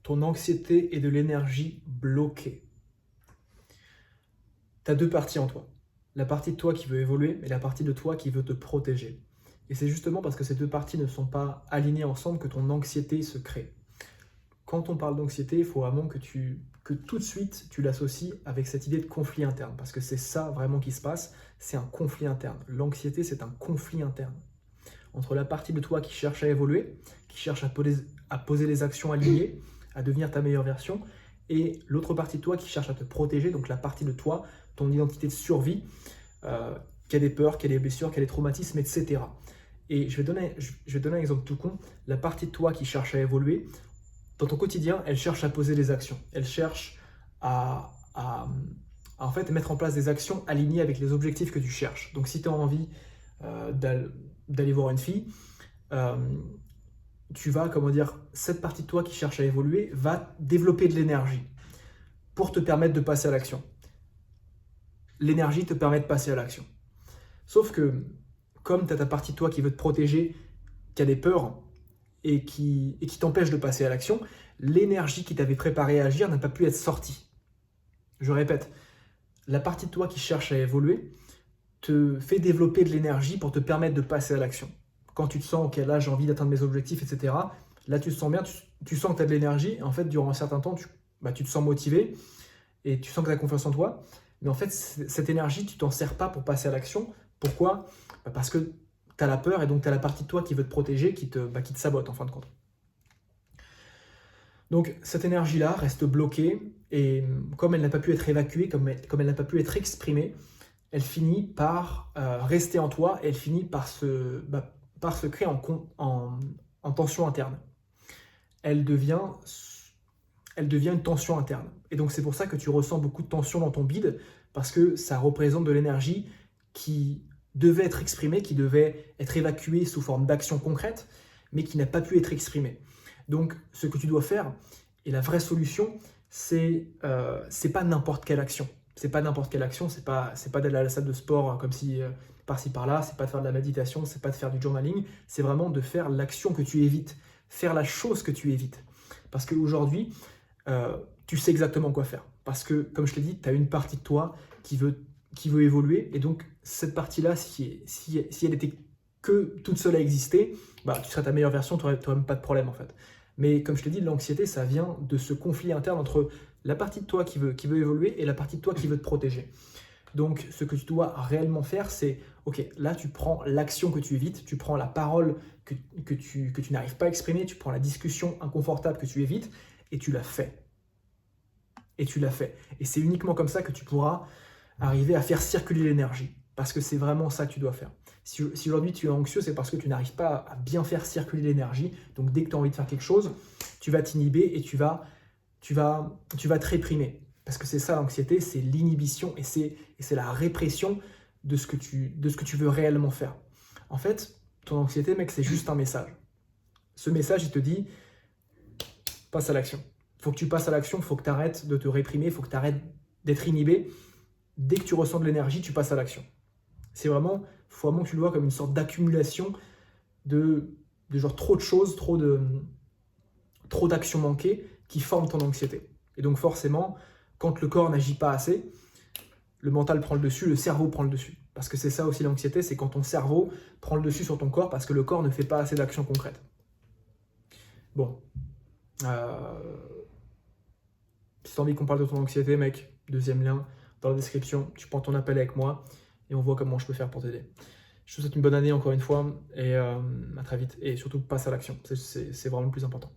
ton anxiété est de l'énergie bloquée. Tu as deux parties en toi. La partie de toi qui veut évoluer et la partie de toi qui veut te protéger. Et c'est justement parce que ces deux parties ne sont pas alignées ensemble que ton anxiété se crée. Quand on parle d'anxiété, il faut vraiment que tout de suite tu l'associes avec cette idée de conflit interne. Parce que c'est ça vraiment qui se passe, c'est un conflit interne. L'anxiété, c'est un conflit interne. Entre la partie de toi qui cherche à évoluer, qui cherche à poser les actions alignées, à devenir ta meilleure version, et l'autre partie de toi qui cherche à te protéger, donc la partie de toi, ton identité de survie, qui a des peurs, qui a des blessures, qui a des traumatismes, etc. Et je vais donner un exemple tout con. La partie de toi qui cherche à évoluer, dans ton quotidien, elle cherche à poser les actions. Elle cherche à en fait mettre en place des actions alignées avec les objectifs que tu cherches. Donc si tu as envie d'aller voir une fille, tu vas, cette partie de toi qui cherche à évoluer va développer de l'énergie pour te permettre de passer à l'action. L'énergie te permet de passer à l'action. Sauf que, comme tu as ta partie de toi qui veut te protéger, qui a des peurs et qui t'empêche de passer à l'action, l'énergie qui t'avait préparé à agir n'a pas pu être sortie. Je répète, la partie de toi qui cherche à évoluer te fait développer de l'énergie pour te permettre de passer à l'action. Quand tu te sens, ok, là j'ai envie d'atteindre mes objectifs, etc., là tu te sens bien, tu sens que tu as de l'énergie, et en fait durant un certain temps, tu te sens motivé, et tu sens que tu as confiance en toi, mais en fait cette énergie, tu t'en sers pas pour passer à l'action. Pourquoi ? Parce que tu as la peur, et donc tu as la partie de toi qui veut te protéger, qui te sabote en fin de compte. Donc cette énergie-là reste bloquée, et comme elle n'a pas pu être évacuée, comme elle n'a pas pu être exprimée, elle finit par rester en toi, et elle finit par se créer en tension interne. Elle devient une tension interne. Et donc c'est pour ça que tu ressens beaucoup de tension dans ton bide, parce que ça représente de l'énergie qui devait être exprimée, qui devait être évacuée sous forme d'action concrète, mais qui n'a pas pu être exprimée. Donc ce que tu dois faire, et la vraie solution, c'est pas n'importe quelle action. C'est pas n'importe quelle action, c'est pas d'aller à la salle de sport comme si par-ci par-là, c'est pas de faire de la méditation, c'est pas de faire du journaling, c'est vraiment de faire l'action que tu évites, faire la chose que tu évites. Parce qu'aujourd'hui, tu sais exactement quoi faire. Parce que, comme je t'ai dit, tu as une partie de toi qui veut évoluer, et donc cette partie-là, si elle était que toute seule à exister, tu serais ta meilleure version, tu n'aurais même pas de problème en fait. Mais comme je t'ai dit, l'anxiété, ça vient de ce conflit interne entre la partie de toi qui veut évoluer et la partie de toi qui veut te protéger. Donc, ce que tu dois réellement faire, c'est, ok, là, tu prends l'action que tu évites, tu prends la parole que tu n'arrives pas à exprimer, tu prends la discussion inconfortable que tu évites, et tu la fais. Et tu la fais. Et c'est uniquement comme ça que tu pourras arriver à faire circuler l'énergie. Parce que c'est vraiment ça que tu dois faire. Si aujourd'hui tu es anxieux, c'est parce que tu n'arrives pas à bien faire circuler l'énergie. Donc dès que tu as envie de faire quelque chose, tu vas t'inhiber et tu vas te réprimer. Parce que c'est ça l'anxiété, c'est l'inhibition et c'est la répression de ce que tu veux réellement faire. En fait, ton anxiété, mec, c'est juste un message. Ce message, il te dit, passe à l'action. Il faut que tu passes à l'action, il faut que tu arrêtes de te réprimer, il faut que tu arrêtes d'être inhibé. Dès que tu ressens de l'énergie, tu passes à l'action. Il faut vraiment que tu le vois comme une sorte d'accumulation de genre trop de choses, trop d'actions manquées qui forment ton anxiété. Et donc forcément, quand le corps n'agit pas assez, le mental prend le dessus, le cerveau prend le dessus. Parce que c'est ça aussi l'anxiété, c'est quand ton cerveau prend le dessus sur ton corps parce que le corps ne fait pas assez d'actions concrètes. Bon. Si tu as envie qu'on parle de ton anxiété, mec, deuxième lien dans la description, tu prends ton appel avec moi et on voit comment je peux faire pour t'aider. Je te souhaite une bonne année encore une fois et à très vite. Et surtout, passe à l'action, c'est vraiment le plus important.